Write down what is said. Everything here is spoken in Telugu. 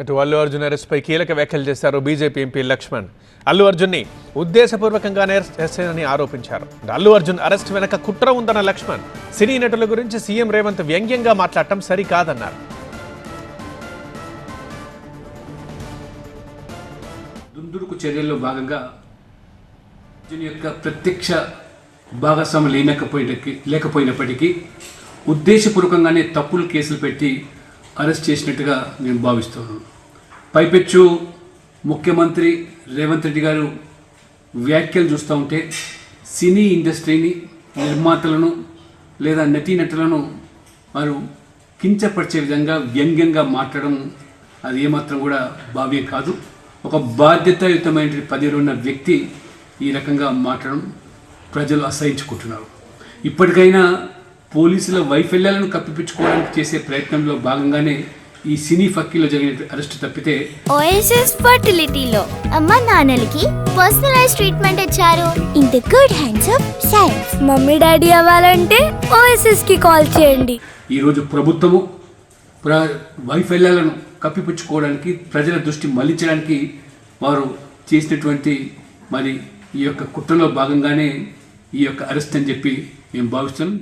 అటు అల్లు అర్జున్ అరెస్ట్పై కీలక వ్యాఖ్యలు చేశారు బీజేపీ ఎంపీ లక్ష్మణ్. అల్లు అర్జున్ని ఉద్దేశపూర్వకంగానే అరెస్ట్ చేశారని ఆరోపించారు. అల్లు అర్జున్ అరెస్ట్ వెనక కుట్ర ఉందన్న లక్ష్మణ్ సినీ నటుల గురించి సీఎం రేవంత్ వ్యంగ్యంగా మాట్లాడటం సరికాదన్నారు. దుందుడుకు చర్యల్లో భాగంగా అర్జున్ యొక్క ప్రత్యక్ష భాగస్వామ్యం లేకపోయినప్పటికీ ఉద్దేశపూర్వకంగానే తప్పులు కేసులు పెట్టి అరెస్ట్ చేసినట్టుగా నేను భావిస్తున్నాను. పైపెచ్చు ముఖ్యమంత్రి రేవంత్ రెడ్డి గారు వ్యాఖ్యలు చూస్తూ ఉంటే సినీ ఇండస్ట్రీని, నిర్మాతలను లేదా నటీనటులను వారు కించపరిచే విధంగా వ్యంగ్యంగా మాట్లాడడం అది ఏమాత్రం కూడా భావ్యం కాదు. ఒక బాధ్యతాయుతమైన పదవిలో ఉన్న వ్యక్తి ఈ రకంగా మాట్లాడడం ప్రజలు అసహించుకుంటున్నారు. ఇప్పటికైనా పోలీసుల వైఫల్యాలను కప్పిపుచ్చుకోవడానికి చేసే ప్రయత్నంలో భాగంగానే ఈ సినీ ఫక్కీలో జరిగిన అరెస్ట్ తప్పితే ఓఎస్ఎస్ ఫర్టిలిటీలో అమ్మ నాన్నలకి పర్సనలైజ్ ట్రీట్మెంట్ ఇచ్చారు. In the good hands of science. Mummy daddy అవ్వాలంటే ఓఎస్ఎస్ కి కాల్ చేయండి. ఈరోజు ప్రభుత్వము వైఫల్యాలను కప్పిపుచ్చుకోవడానికి, ప్రజల దృష్టి మళ్లించడానికి వారు చేసినటువంటి మరి ఈ యొక్క కుట్రలో భాగంగానే ఈ యొక్క అరెస్ట్ అని చెప్పి మేము భావిస్తున్నాం.